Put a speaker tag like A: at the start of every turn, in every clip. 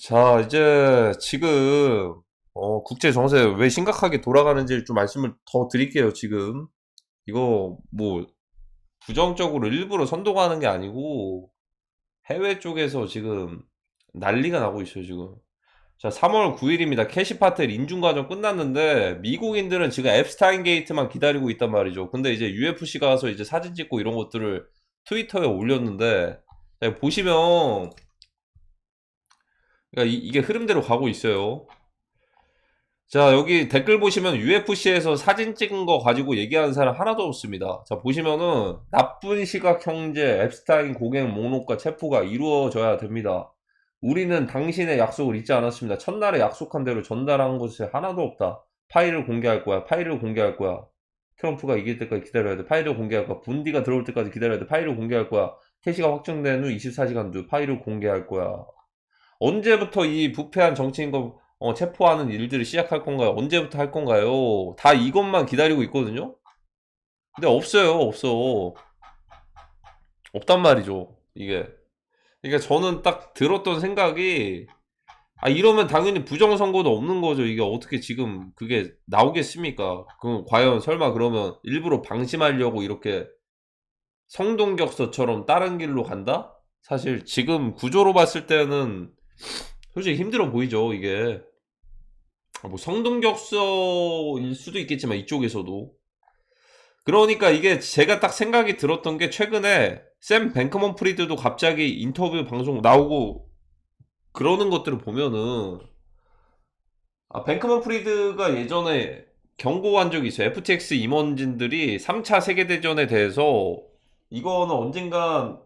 A: 자, 이제 지금 국제 정세 왜 심각하게 돌아가는지 좀 말씀을 더 드릴게요, 지금. 이거 뭐 부정적으로 일부러 선동하는 게 아니고 해외 쪽에서 지금 난리가 나고 있어요, 지금. 자, 3월 9일입니다. 캐시파텔 인준과정 끝났는데 미국인들은 지금 앱스타인 게이트만 기다리고 있단 말이죠. 근데 이제 UFC가 가서 이제 사진 찍고 이런 것들을 트위터에 올렸는데 자, 보시면 그러니까 이게 흐름대로 가고 있어요. 자, 여기 댓글 보시면 UFC에서 사진 찍은 거 가지고 얘기하는 사람 하나도 없습니다. 자, 보시면은 나쁜 시각 형제 앱스타인 고객 목록과 체포가 이루어져야 됩니다. 우리는 당신의 약속을 잊지 않았습니다. 첫날에 약속한 대로 전달한 것이 하나도 없다. 파일을 공개할 거야. 파일을 공개할 거야. 트럼프가 이길 때까지 기다려야 돼. 파일을 공개할 거야. 분디가 들어올 때까지 기다려야 돼. 파일을 공개할 거야. 캐시가 확정된 후 24시간 뒤 파일을 공개할 거야. 언제부터 이 부패한 정치인과 체포하는 일들을 시작할 건가요? 언제부터 할 건가요? 다 이것만 기다리고 있거든요? 근데 없어요, 없어. 없단 말이죠, 이게. 그러니까 저는 딱 들었던 생각이, 아, 이러면 당연히 부정선거도 없는 거죠. 이게 어떻게 지금 그게 나오겠습니까? 그럼 과연 설마 그러면 일부러 방심하려고 이렇게 성동격서처럼 다른 길로 간다? 사실 지금 구조로 봤을 때는 솔직히 힘들어 보이죠, 이게. 뭐 성동격서일 수도 있겠지만 이쪽에서도 그러니까 이게 제가 딱 생각이 들었던 게 최근에 샘 뱅크먼 프리드도 갑자기 인터뷰 방송 나오고 그러는 것들을 보면은 뱅크먼 프리드가 예전에 경고한 적이 있어요. FTX 임원진들이 3차 세계대전에 대해서 이거는 언젠간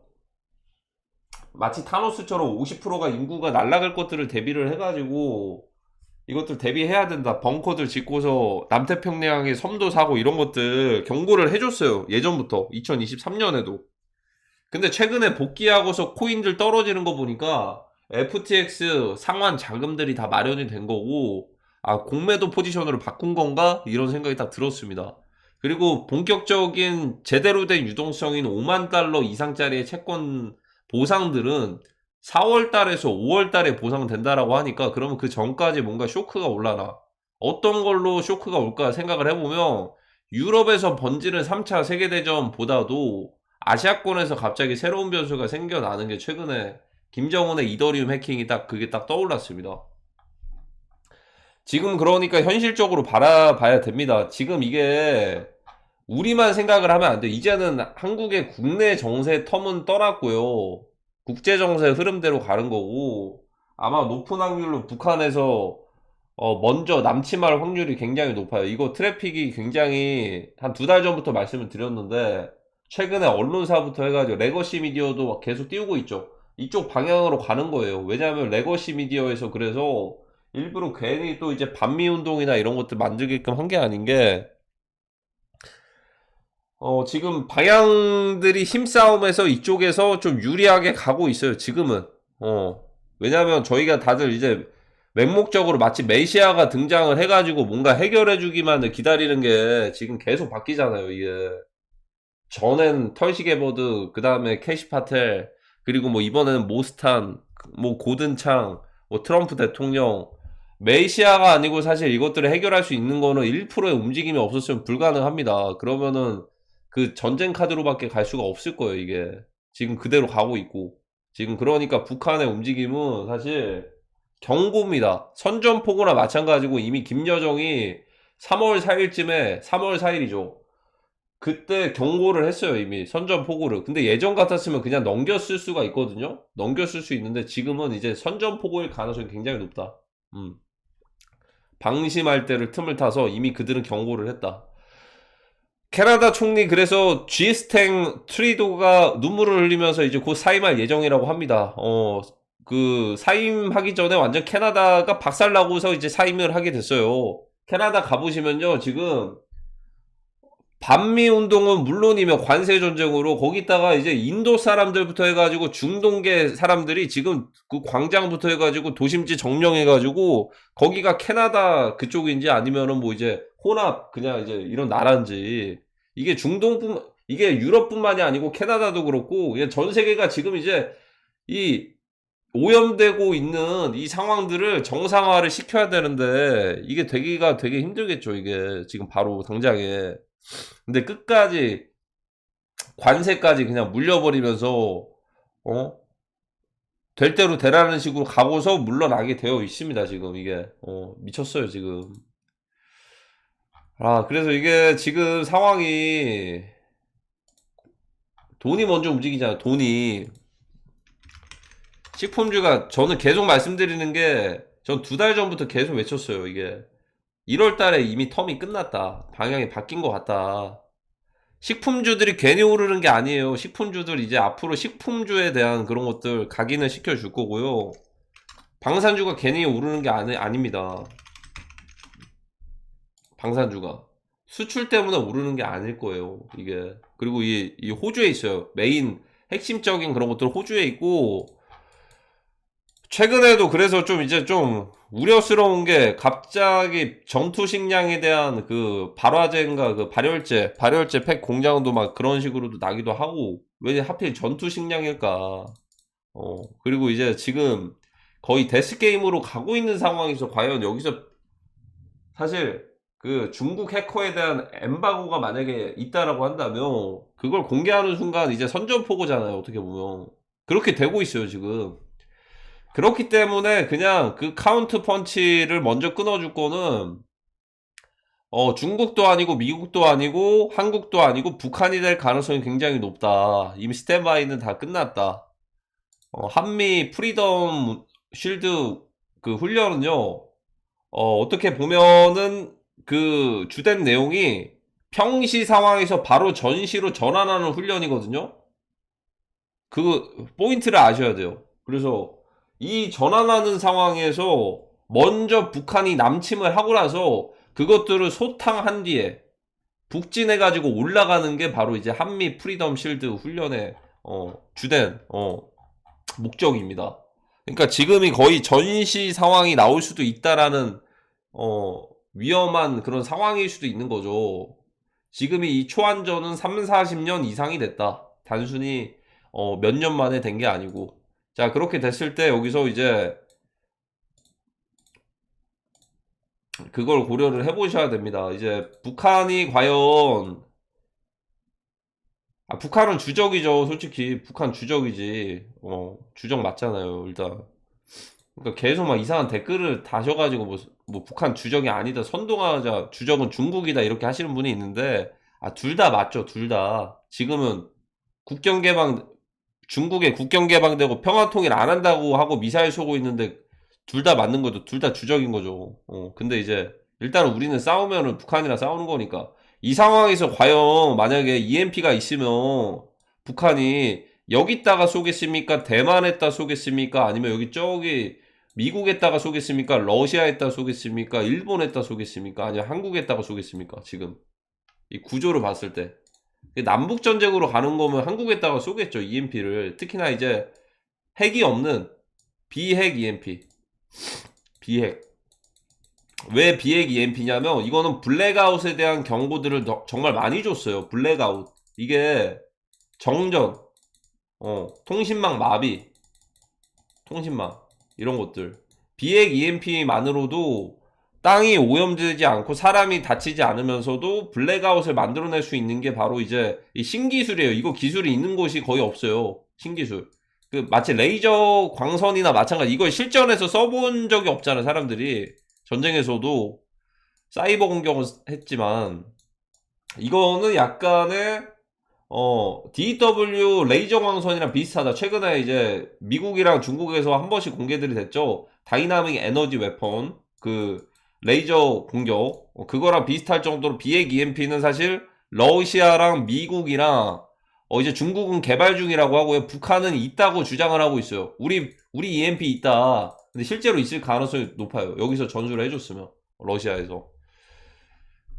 A: 마치 타노스처럼 50%가 인구가 날아갈 것들을 대비를 해가지고 이것들 대비해야 된다. 벙커들 짓고서 남태평양에 섬도 사고 이런 것들 경고를 해줬어요. 예전부터. 2023년에도. 근데 최근에 복귀하고서 코인들 떨어지는 거 보니까 FTX 상환 자금들이 다 마련이 된 거고, 공매도 포지션으로 바꾼 건가? 이런 생각이 딱 들었습니다. 그리고 본격적인 제대로 된 유동성인 5만 달러 이상짜리의 채권 보상들은 4월 달에서 5월 달에 보상된다라고 하니까 그러면 그 전까지 뭔가 쇼크가 올라나. 어떤 걸로 쇼크가 올까 생각을 해보면 유럽에서 번지는 3차 세계대전보다도 아시아권에서 갑자기 새로운 변수가 생겨나는 게 최근에 김정은의 이더리움 해킹이 딱 그게 딱 떠올랐습니다. 지금 그러니까 현실적으로 바라봐야 됩니다. 지금 이게 우리만 생각을 하면 안 돼. 이제는 한국의 국내 정세 텀은 떠났고요. 국제 정세 흐름대로 가는 거고 아마 높은 확률로 북한에서 먼저 남침할 확률이 굉장히 높아요. 이거 트래픽이 굉장히 한 두 달 전부터 말씀을 드렸는데 최근에 언론사부터 해가지고 레거시 미디어도 막 계속 띄우고 있죠. 이쪽 방향으로 가는 거예요. 왜냐하면 레거시 미디어에서 그래서 일부러 괜히 또 이제 반미 운동이나 이런 것들 만들게끔 한 게 아닌 게 지금 방향들이 힘싸움에서 이쪽에서 좀 유리하게 가고 있어요. 지금은. 왜냐면 저희가 다들 이제 맹목적으로 마치 메시아가 등장을 해가지고 뭔가 해결해주기만을 기다리는 게 지금 계속 바뀌잖아요, 이게. 전엔 털시게보드, 그 다음에 캐시파텔, 그리고 뭐 이번에는 모스탄, 뭐 고든창, 뭐 트럼프 대통령, 메시아가 아니고 사실 이것들을 해결할 수 있는 거는 1%의 움직임이 없었으면 불가능합니다. 그러면은 그 전쟁 카드로밖에 갈 수가 없을 거예요, 이게. 지금 그대로 가고 있고. 지금 그러니까 북한의 움직임은 사실 경고입니다. 선전포고나 마찬가지고 이미 김여정이 3월 4일쯤에, 3월 4일이죠. 그때 경고를 했어요, 이미. 선전포고를. 근데 예전 같았으면 그냥 넘겼을 수가 있거든요? 넘겼을 수 있는데 지금은 이제 선전포고일 가능성이 굉장히 높다. 음. 방심할 때를 틈을 타서 이미 그들은 경고를 했다. 캐나다 총리 그래서 G스탱 트리도가 눈물을 흘리면서 이제 곧 사임할 예정이라고 합니다. 그 사임하기 전에 완전 캐나다가 박살나고서 이제 사임을 하게 됐어요. 캐나다 가보시면요, 지금 반미 운동은 물론이면 관세 전쟁으로 거기다가 이제 인도 사람들부터 해가지고 중동계 사람들이 지금 그 광장부터 해가지고 도심지 점령해가지고 거기가 캐나다 그쪽인지 아니면은 뭐 이제 혼합 그냥 이제 이런 나라인지 이게 중동뿐 이게 유럽뿐만이 아니고 캐나다도 그렇고 전 세계가 지금 이제 이 오염되고 있는 이 상황들을 정상화를 시켜야 되는데 이게 되기가 되게 힘들겠죠. 이게 지금 바로 당장에. 근데 끝까지 관세까지 그냥 물려버리면서 어? 될 대로 되라는 식으로 가고서 물러나게 되어 있습니다. 지금 이게 미쳤어요 지금. 아 그래서 이게 지금 상황이 돈이 먼저 움직이잖아요. 돈이. 식품주가 저는 계속 말씀드리는 게 전 2달 전부터 계속 외쳤어요. 이게 1월 달에 이미 텀이 끝났다. 방향이 바뀐 것 같다. 식품주들이 괜히 오르는 게 아니에요. 식품주들 이제 앞으로 식품주에 대한 그런 것들 각인을 시켜줄 거고요. 방산주가 괜히 오르는 게 아닙니다. 방산주가. 수출 때문에 오르는 게 아닐 거예요. 이게. 그리고 이 호주에 있어요. 메인 핵심적인 그런 것들 호주에 있고, 최근에도 그래서 좀 이제 좀 우려스러운 게 갑자기 전투 식량에 대한 그 발화제인가 그 발열제 팩 공장도 막 그런 식으로도 나기도 하고 왜 하필 전투 식량일까? 그리고 이제 지금 거의 데스게임으로 가고 있는 상황에서 과연 여기서 사실 그 중국 해커에 대한 엠바고가 만약에 있다라고 한다면 그걸 공개하는 순간 이제 선전포고잖아요. 어떻게 보면 그렇게 되고 있어요 지금. 그렇기 때문에 그냥 그 카운트 펀치를 먼저 끊어줄 거는 중국도 아니고 미국도 아니고 한국도 아니고 북한이 될 가능성이 굉장히 높다. 이미 스탠바이는 다 끝났다. 한미 프리덤 쉴드 그 훈련은요. 어떻게 보면은 그 주된 내용이 평시 상황에서 바로 전시로 전환하는 훈련이거든요. 그 포인트를 아셔야 돼요. 그래서 이 전환하는 상황에서 먼저 북한이 남침을 하고 나서 그것들을 소탕한 뒤에 북진해가지고 올라가는 게 바로 이제 한미 프리덤 실드 훈련의 주된 목적입니다. 그러니까 지금이 거의 전시 상황이 나올 수도 있다라는 위험한 그런 상황일 수도 있는 거죠. 지금이 이 초안전은 3, 40년 이상이 됐다. 단순히 몇 년 만에 된 게 아니고. 자, 그렇게 됐을 때 여기서 이제 그걸 고려를 해보셔야 됩니다. 이제 북한이 과연 북한은 주적이죠. 솔직히 북한 주적이지. 주적 맞잖아요. 일단. 그러니까 계속 막 이상한 댓글을 다셔가지고 뭐 북한 주적이 아니다. 선동하자. 주적은 중국이다. 이렇게 하시는 분이 있는데 둘 다 맞죠. 둘 다. 지금은 국경 개방 중국에 국경 개방되고 평화 통일 안 한다고 하고 미사일 쏘고 있는데 둘 다 맞는 거죠. 둘 다 주적인 거죠. 근데 이제 일단은 우리는 싸우면은 북한이랑 싸우는 거니까 이 상황에서 과연 만약에 EMP가 있으면 북한이 여기다가 쏘겠습니까? 대만에다 쏘겠습니까? 아니면 여기 저기 미국에다가 쏘겠습니까? 러시아에다 쏘겠습니까? 일본에다 쏘겠습니까? 아니면 한국에다가 쏘겠습니까? 지금 이 구조를 봤을 때 남북 전쟁으로 가는 거면 한국에다가 쏘겠죠. EMP를 특히나 이제 핵이 없는 비핵 EMP 비핵 왜 비핵 EMP냐면 이거는 블랙아웃에 대한 경고들을 정말 많이 줬어요. 블랙아웃 이게 정전 통신망 마비 통신망 이런 것들 비핵 EMP만으로도 땅이 오염되지 않고 사람이 다치지 않으면서도 블랙아웃을 만들어낼 수 있는 게 바로 이제 이 신기술이에요. 이거 기술이 있는 곳이 거의 없어요. 신기술. 그 마치 레이저 광선이나 마찬가지. 이걸 실전에서 써본 적이 없잖아요. 사람들이 전쟁에서도 사이버 공격을 했지만 이거는 약간의 DW 레이저 광선이랑 비슷하다. 최근에 이제 미국이랑 중국에서 한 번씩 공개들이 됐죠. 다이나믹 에너지 웨폰 그 레이저 공격 그거랑 비슷할 정도로 비핵 EMP는 사실 러시아랑 미국이랑 이제 중국은 개발 중이라고 하고요. 북한은 있다고 주장을 하고 있어요. 우리 EMP 있다. 근데 실제로 있을 가능성이 높아요. 여기서 전수를 해줬으면 러시아에서.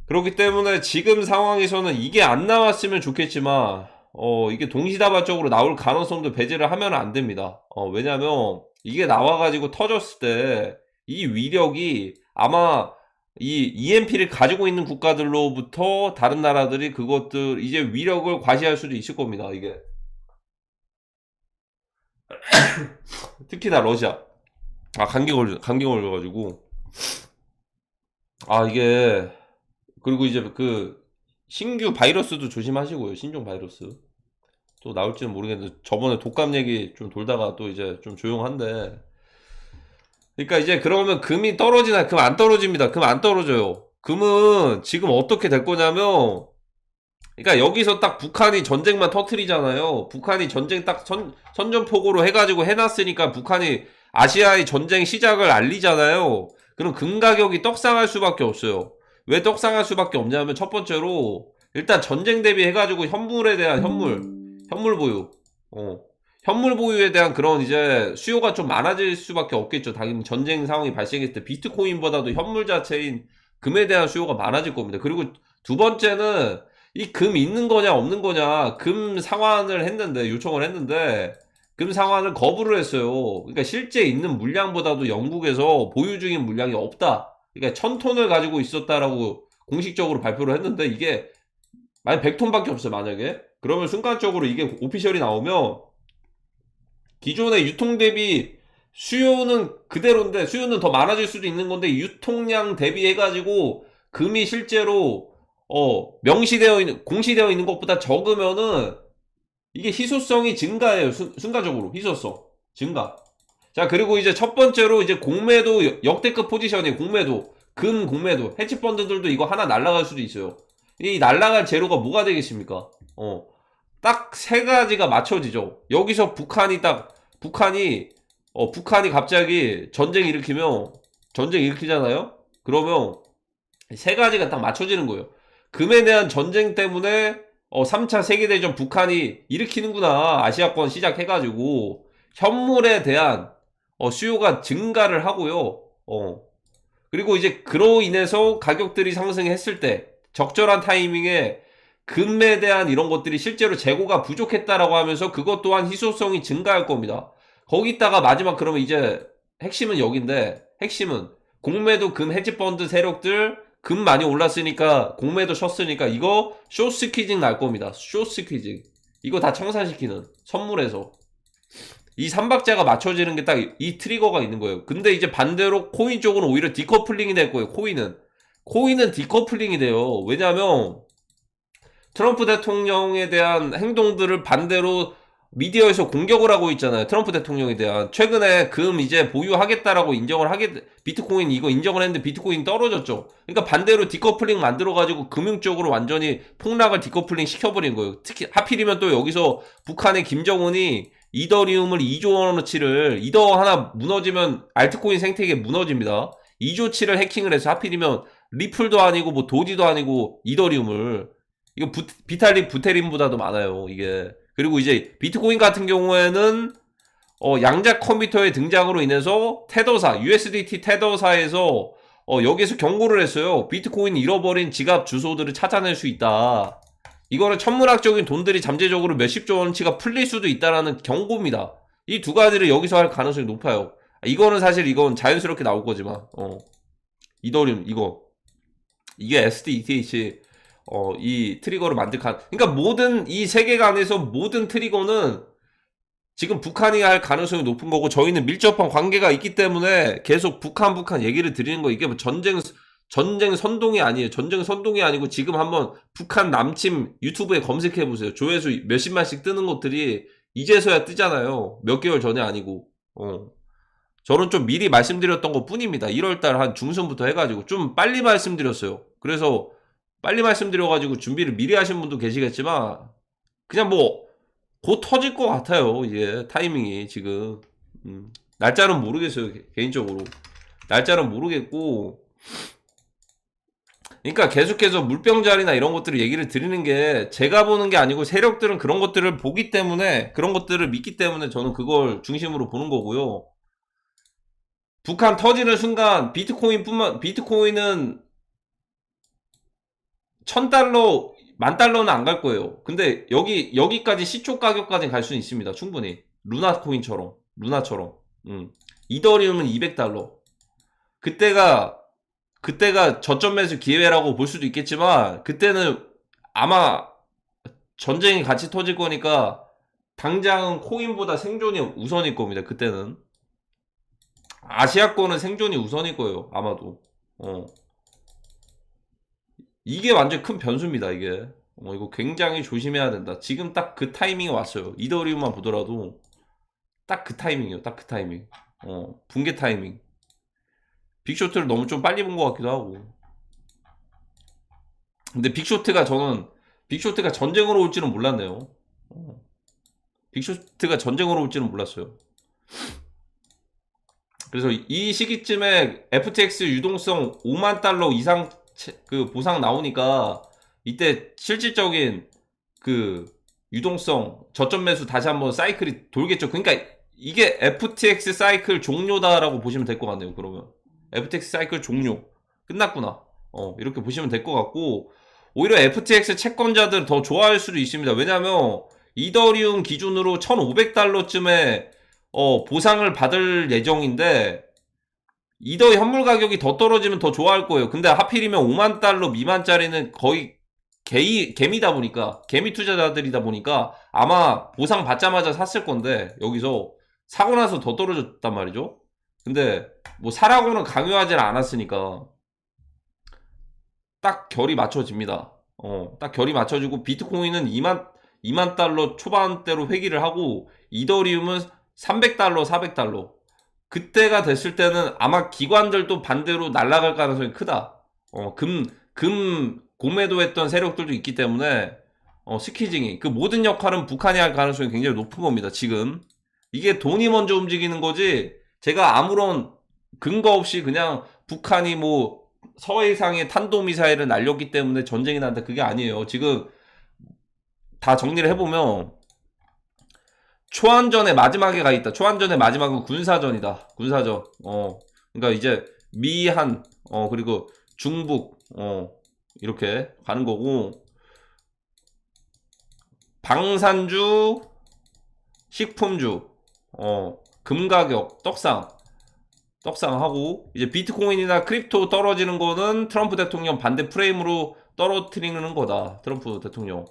A: 그렇기 때문에 지금 상황에서는 이게 안 나왔으면 좋겠지만 이게 동시다발적으로 나올 가능성도 배제를 하면 안 됩니다. 왜냐면 이게 나와가지고 터졌을 때 이 위력이 아마 이 EMP를 가지고 있는 국가들로부터 다른 나라들이 그것들 이제 위력을 과시할 수도 있을 겁니다. 이게 특히나 러시아. 감기 걸려가지고. 이게, 그리고 이제 그, 신규 바이러스도 조심하시고요. 신종 바이러스. 또 나올지는 모르겠는데, 저번에 독감 얘기 좀 돌다가 또 이제 좀 조용한데. 그러니까 이제 그러면 금이 떨어지나? 금 안 떨어집니다. 금 안 떨어져요. 금은 지금 어떻게 될 거냐면, 그러니까 여기서 딱 북한이 전쟁만 터트리잖아요. 북한이 전쟁 딱 선전포고로 해가지고 해놨으니까 북한이 아시아의 전쟁 시작을 알리잖아요. 그럼 금 가격이 떡상할 수밖에 없어요. 왜 떡상할 수밖에 없냐면 첫 번째로 일단 전쟁 대비해가지고 현물에 대한 현물 보유, 현물 보유에 대한 그런 이제 수요가 좀 많아질 수밖에 없겠죠. 당연히 전쟁 상황이 발생했을 때 비트코인보다도 현물 자체인 금에 대한 수요가 많아질 겁니다. 그리고 두 번째는 이 금 있는 거냐 없는 거냐 금 상환을 했는데 요청을 했는데 금 상환을 거부를 했어요. 그러니까 실제 있는 물량보다도 영국에서 보유 중인 물량이 없다. 그러니까 1000톤을 가지고 있었다라고 공식적으로 발표를 했는데 이게 만약 100톤밖에 없어요. 만약에 그러면 순간적으로 이게 오피셜이 나오면 기존의 유통 대비 수요는 그대로인데 수요는 더 많아질 수도 있는 건데 유통량 대비해가지고 금이 실제로 명시되어 있는 공시되어 있는 것보다 적으면은 이게 희소성이 증가해요. 순간적으로 희소성 증가. 자, 그리고 이제 첫 번째로 이제 공매도 역대급 포지션이에요. 공매도 금 공매도 헤지펀드들도 이거 하나 날라갈 수도 있어요. 이 날라갈 재료가 뭐가 되겠습니까? 딱 세 가지가 맞춰지죠. 여기서 북한이 갑자기 전쟁 일으키잖아요. 그러면 세 가지가 딱 맞춰지는 거예요. 금에 대한 전쟁 때문에 3차 세계대전 북한이 일으키는구나. 아시아권 시작해가지고 현물에 대한 수요가 증가를 하고요. 그리고 이제 그로 인해서 가격들이 상승했을 때 적절한 타이밍에 금에 대한 이런 것들이 실제로 재고가 부족했다라고 하면서 그것 또한 희소성이 증가할 겁니다. 거기다가 마지막 그러면 이제 핵심은 여긴데 핵심은 공매도 금 헤지펀드 세력들 금 많이 올랐으니까 공매도 쳤으니까 이거 쇼스퀴징 날 겁니다. 쇼스퀴징 이거 다 청산시키는 선물에서 이 삼박자가 맞춰지는 게 딱 이 트리거가 있는 거예요. 근데 이제 반대로 코인 쪽은 오히려 디커플링이 될 거예요. 코인은 디커플링이 돼요. 왜냐하면 트럼프 대통령에 대한 행동들을 반대로 미디어에서 공격을 하고 있잖아요. 트럼프 대통령에 대한. 최근에 금 이제 보유하겠다라고 비트코인 이거 인정을 했는데 비트코인 떨어졌죠. 그러니까 반대로 디커플링 만들어가지고 금융 쪽으로 완전히 폭락을 디커플링 시켜버린 거예요. 특히 하필이면 또 여기서 북한의 김정은이 이더리움을 2조 원어치를 이더 하나 무너지면 알트코인 생태계 무너집니다. 2조치를 해킹을 해서 하필이면 리플도 아니고 뭐 도지도 아니고 이더리움을 이거 비탈릭 부테린보다도 많아요. 이게. 그리고 이제 비트코인 같은 경우에는 양자 컴퓨터의 등장으로 인해서 테더사, USDT 테더사에서 여기에서 경고를 했어요. 비트코인 잃어버린 지갑 주소들을 찾아낼 수 있다. 이거는 천문학적인 돈들이 잠재적으로 몇십조 원치가 풀릴 수도 있다라는 경고입니다. 이 두 가지를 여기서 할 가능성이 높아요. 이건 자연스럽게 나올 거지만 이더리움 이게 SDETH 이 트리거를 그러니까 모든 이 세계관에서 모든 트리거는 지금 북한이 할 가능성이 높은 거고 저희는 밀접한 관계가 있기 때문에 계속 북한 얘기를 드리는 거. 이게 뭐 전쟁 선동이 아니에요. 전쟁 선동이 아니고 지금 한번 북한 남침 유튜브에 검색해 보세요. 조회수 몇십만씩 뜨는 것들이 이제서야 뜨잖아요. 몇 개월 전에 아니고. 저는 좀 미리 말씀드렸던 것 뿐입니다. 1월달 한 중순부터 해가지고 좀 빨리 말씀드렸어요. 그래서 빨리 말씀드려가지고 준비를 미리 하신 분도 계시겠지만 그냥 뭐 곧 터질 것 같아요. 이게 타이밍이 지금 날짜는 모르겠어요. 개인적으로 날짜는 모르겠고 그러니까 계속해서 물병자리나 이런 것들을 얘기를 드리는 게 제가 보는 게 아니고 세력들은 그런 것들을 보기 때문에 그런 것들을 믿기 때문에 저는 그걸 중심으로 보는 거고요. 북한 터지는 순간 비트코인은 1000달러, 10,000달러는 안 갈 거예요. 근데 여기까지 시초 가격까지 갈 수는 있습니다. 충분히. 루나처럼. 이더리움은 200달러. 그때가 저점 매수 기회라고 볼 수도 있겠지만, 그때는 아마 전쟁이 같이 터질 거니까 당장은 코인보다 생존이 우선일 겁니다. 그때는 아시아권은 생존이 우선일 거예요. 아마도. 이게 완전 큰 변수입니다. 이게. 이거 굉장히 조심해야 된다. 지금 딱 그 타이밍이 왔어요. 이더리움만 보더라도 딱 그 타이밍이에요. 딱 그 타이밍. 붕괴 타이밍. 빅쇼트를 너무 좀 빨리 본 것 같기도 하고. 근데 저는 빅쇼트가 전쟁으로 올지는 몰랐네요. 빅쇼트가 전쟁으로 올지는 몰랐어요. 그래서 이 시기쯤에 FTX 유동성 5만 달러 이상 그 보상 나오니까 이때 실질적인 그 유동성 저점 매수 다시 한번 사이클이 돌겠죠. 그러니까 이게 FTX 사이클 종료다라고 보시면 될 것 같네요. 그러면 FTX 사이클 종료 끝났구나. 이렇게 보시면 될 것 같고, 오히려 FTX 채권자들 더 좋아할 수도 있습니다. 왜냐하면 이더리움 기준으로 1,500달러쯤에 보상을 받을 예정인데, 이더 현물 가격이 더 떨어지면 더 좋아할 거예요. 근데 하필이면 5만 달러 미만짜리는 거의 개미다 보니까, 개미 투자자들이다 보니까 아마 보상 받자마자 샀을 건데, 여기서 사고 나서 더 떨어졌단 말이죠. 근데 뭐 사라고는 강요하지 않았으니까 딱 결이 맞춰집니다. 딱 결이 맞춰지고, 비트코인은 2만 달러 초반대로 회귀를 하고, 이더리움은 300달러, 400달러. 그때가 됐을 때는 아마 기관들도 반대로 날아갈 가능성이 크다. 금 공매도했던 세력들도 있기 때문에, 스퀴징이, 그 모든 역할은 북한이 할 가능성이 굉장히 높은 겁니다, 지금. 이게 돈이 먼저 움직이는 거지, 제가 아무런 근거 없이 그냥 북한이 뭐 서해상에 탄도미사일을 날렸기 때문에 전쟁이 난다, 그게 아니에요. 지금 다 정리를 해보면 초안전의 마지막에 가 있다. 초안전의 마지막은 군사전이다. 군사전. 그러니까 이제 미한, 그리고 중북, 이렇게 가는 거고, 방산주, 식품주, 금가격, 떡상하고, 이제 비트코인이나 크립토 떨어지는 거는 트럼프 대통령 반대 프레임으로 떨어뜨리는 거다. 트럼프 대통령.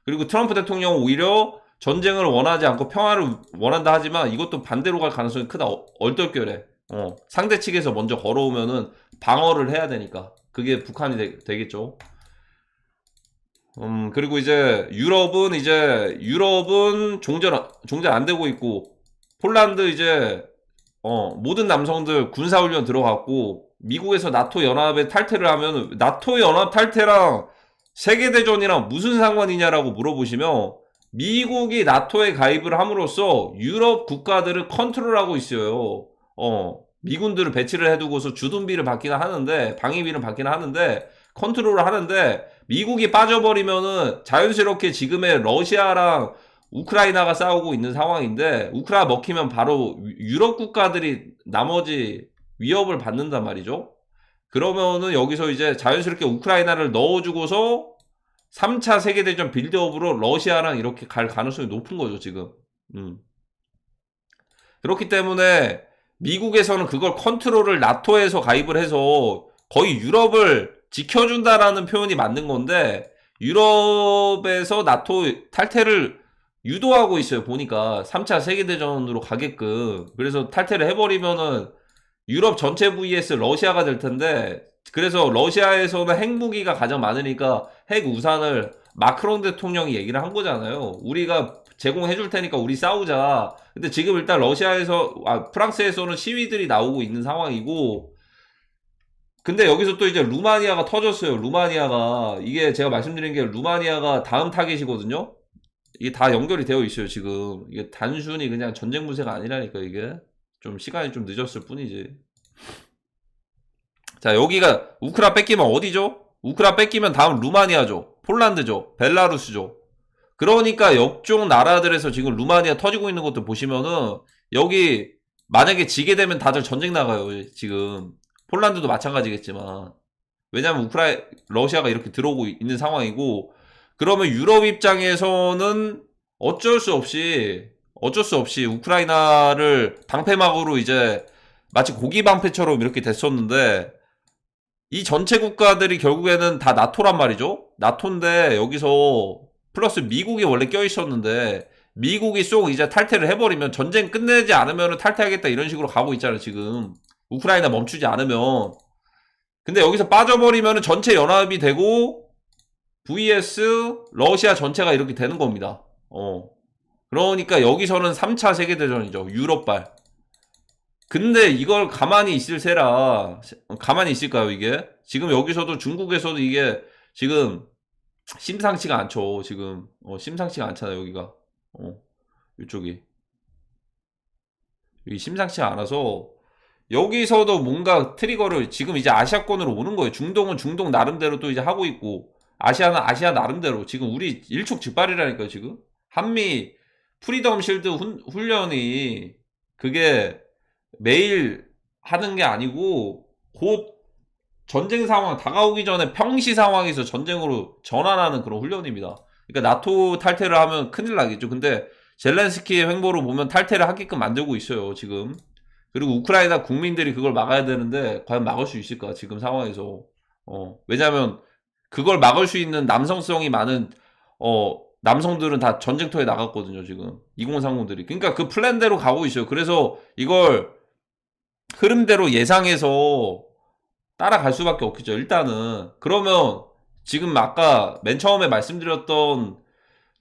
A: 그리고 트럼프 대통령 오히려 전쟁을 원하지 않고 평화를 원한다 하지만 이것도 반대로 갈 가능성이 크다. 얼떨결에. 상대 측에서 먼저 걸어오면은 방어를 해야 되니까. 그게 북한이 되겠죠. 그리고 이제 유럽은 종전 안 되고 있고, 폴란드 이제 모든 남성들 군사훈련 들어갔고, 미국에서 나토 연합에 탈퇴를 하면, 나토 연합 탈퇴랑 세계대전이랑 무슨 상관이냐라고 물어보시면, 미국이 나토에 가입을 함으로써 유럽 국가들을 컨트롤하고 있어요. 미군들을 배치를 해두고서 주둔비를 받기는 하는데, 방위비를 받기는 하는데, 컨트롤을 하는데, 미국이 빠져버리면은 자연스럽게 지금의 러시아랑 우크라이나가 싸우고 있는 상황인데, 우크라이나 먹히면 바로 유럽 국가들이 나머지 위협을 받는단 말이죠. 그러면은 여기서 이제 자연스럽게 우크라이나를 넣어주고서 3차 세계대전 빌드업으로 러시아랑 이렇게 갈 가능성이 높은 거죠, 지금. 그렇기 때문에 미국에서는 그걸 컨트롤을 나토에서 가입을 해서 거의 유럽을 지켜준다라는 표현이 맞는 건데, 유럽에서 나토 탈퇴를 유도하고 있어요. 보니까 3차 세계대전으로 가게끔. 그래서 탈퇴를 해버리면은 유럽 전체 vs 러시아가 될 텐데, 그래서 러시아에서는 핵무기가 가장 많으니까 핵 우산을 마크롱 대통령이 얘기를 한 거잖아요. 우리가 제공해 줄 테니까 우리 싸우자. 근데 지금 일단 프랑스에서는 시위들이 나오고 있는 상황이고, 근데 여기서 또 이제 루마니아가 터졌어요. 루마니아가, 이게 제가 말씀드린 게 루마니아가 다음 타겟이거든요. 이게 다 연결이 되어 있어요, 지금. 이게 단순히 그냥 전쟁 무세가 아니라니까, 이게. 좀 시간이 좀 늦었을 뿐이지. 자, 여기가 우크라 뺏기면 어디죠? 우크라 뺏기면 다음 루마니아죠. 폴란드죠. 벨라루스죠. 그러니까 옆쪽 나라들에서 지금 루마니아 터지고 있는 것도 보시면은, 여기 만약에 지게 되면 다들 전쟁 나가요, 지금. 폴란드도 마찬가지겠지만. 왜냐면 러시아가 이렇게 들어오고 있는 상황이고, 그러면 유럽 입장에서는 어쩔 수 없이 우크라이나를 방패막으로 이제 마치 고기 방패처럼 이렇게 됐었는데, 이 전체 국가들이 결국에는 다 나토란 말이죠. 나토인데 여기서 플러스 미국이 원래 껴있었는데, 미국이 쏙 이제 탈퇴를 해버리면 전쟁 끝내지 않으면 탈퇴하겠다 이런 식으로 가고 있잖아요, 지금. 우크라이나 멈추지 않으면. 근데 여기서 빠져버리면 전체 연합이 되고 vs 러시아 전체가 이렇게 되는 겁니다. 그러니까 여기서는 3차 세계대전이죠. 유럽발. 근데 이걸 가만히 가만히 있을까요, 이게? 지금 여기서도 중국에서도 이게 지금 심상치가 않죠, 지금. 심상치가 않잖아요, 여기가. 이쪽이. 여기 심상치가 않아서 여기서도 뭔가 트리거를 지금 이제 아시아권으로 오는 거예요. 중동은 중동 나름대로 또 이제 하고 있고 아시아는 아시아 나름대로 지금 우리 일촉즉발이라니까요, 지금. 한미 프리덤 실드 훈련이 그게 매일 하는 게 아니고 곧 전쟁 상황 다가오기 전에 평시 상황에서 전쟁으로 전환하는 그런 훈련입니다. 그러니까 나토 탈퇴를 하면 큰일 나겠죠. 근데 젤렌스키의 횡보로 보면 탈퇴를 하게끔 만들고 있어요, 지금. 그리고 우크라이나 국민들이 그걸 막아야 되는데 과연 막을 수 있을까, 지금 상황에서. 왜냐면 그걸 막을 수 있는 남성성이 많은 남성들은 다 전쟁터에 나갔거든요, 지금. 2030들이. 그러니까 그 플랜대로 가고 있어요. 그래서 이걸 흐름대로 예상해서 따라갈 수밖에 없겠죠, 일단은. 그러면 지금 아까 맨 처음에 말씀드렸던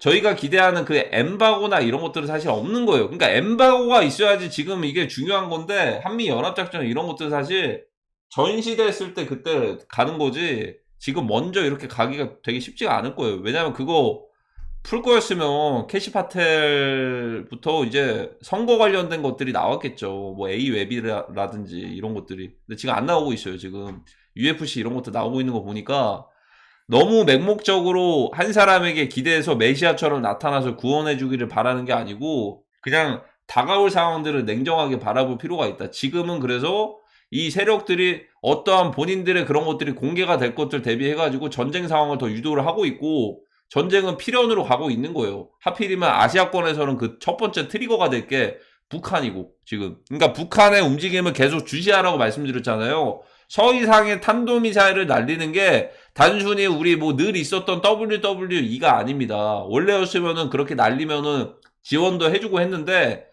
A: 저희가 기대하는 그 엠바고나 이런 것들은 사실 없는 거예요. 그러니까 엠바고가 있어야지 지금 이게 중요한 건데 한미 연합작전 이런 것들은 사실 전시됐을 때 그때 가는 거지 지금 먼저 이렇게 가기가 되게 쉽지가 않을 거예요. 왜냐면 그거 풀 거였으면 캐시파텔부터 이제 선거 관련된 것들이 나왔겠죠. 뭐 A웹이라든지 이런 것들이. 근데 지금 안 나오고 있어요, 지금. UFC 이런 것도 나오고 있는 거 보니까 너무 맹목적으로 한 사람에게 기대해서 메시아처럼 나타나서 구원해 주기를 바라는 게 아니고 그냥 다가올 상황들을 냉정하게 바라볼 필요가 있다. 지금은 그래서 이 세력들이 어떠한 본인들의 그런 것들이 공개가 될 것들 대비해가지고 전쟁 상황을 더 유도를 하고 있고 전쟁은 필연으로 가고 있는 거예요. 하필이면 아시아권에서는 그 첫 번째 트리거가 될 게 북한이고 지금. 그러니까 북한의 움직임을 계속 주시하라고 말씀드렸잖아요. 서이상의 탄도미사일을 날리는 게 단순히 우리 뭐 늘 있었던 WWE가 아닙니다. 원래였으면은 그렇게 날리면은 지원도 해주고 했는데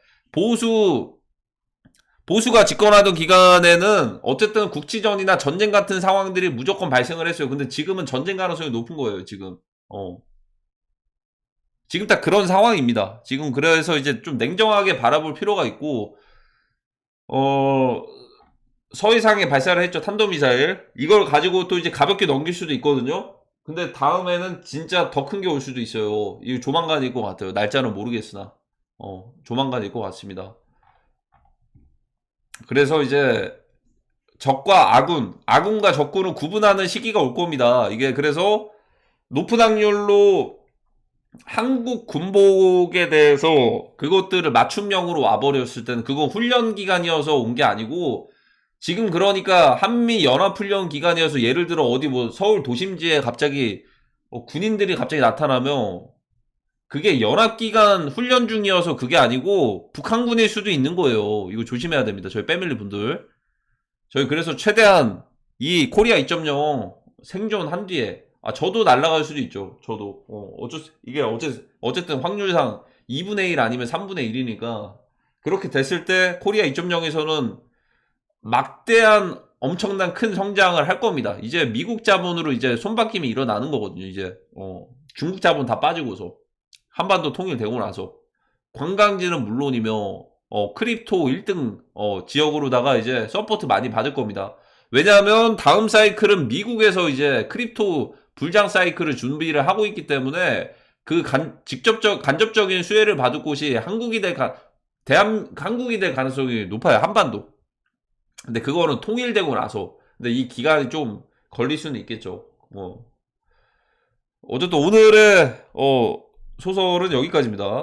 A: 보수가 집권하던 기간에는 어쨌든 국지전이나 전쟁 같은 상황들이 무조건 발생을 했어요. 근데 지금은 전쟁 가능성이 높은 거예요, 지금. 지금 딱 그런 상황입니다. 지금 그래서 이제 좀 냉정하게 바라볼 필요가 있고, 서해상에 발사를 했죠. 탄도미사일. 이걸 가지고 또 이제 가볍게 넘길 수도 있거든요. 근데 다음에는 진짜 더 큰 게 올 수도 있어요. 이거 조만간일 것 같아요. 날짜는 모르겠으나. 조만간일 것 같습니다. 그래서 이제 적과 아군과 적군을 구분하는 시기가 올 겁니다. 이게 그래서 높은 확률로 한국 군복에 대해서 그것들을 맞춤형으로 와버렸을 때는 그건 훈련 기간이어서 온 게 아니고 지금 그러니까 한미 연합훈련 기간이어서 예를 들어 어디 뭐 서울 도심지에 갑자기 군인들이 갑자기 나타나면 그게 연합기간 훈련 중이어서 그게 아니고 북한군일 수도 있는 거예요. 이거 조심해야 됩니다. 저희 패밀리 분들. 저희 그래서 최대한 이 코리아 2.0 생존한 뒤에 저도 날아갈 수도 있죠. 저도. 이게 어쨌든 확률상 2분의 1 아니면 3분의 1이니까 그렇게 됐을 때 코리아 2.0에서는 막대한 엄청난 큰 성장을 할 겁니다. 이제 미국 자본으로 이제 손바뀜이 일어나는 거거든요. 이제 중국 자본 다 빠지고서 한반도 통일되고 나서 관광지는 물론이며 크립토 1등 지역으로다가 이제 서포트 많이 받을 겁니다. 왜냐하면 다음 사이클은 미국에서 이제 크립토 불장 사이클을 준비를 하고 있기 때문에 그 간접적인 수혜를 받을 곳이 한국이 될 가능성이 높아요. 한반도. 근데 그거는 통일되고 나서. 근데 이 기간이 좀 걸릴 수는 있겠죠. 어쨌든 오늘의 소설은 여기까지입니다.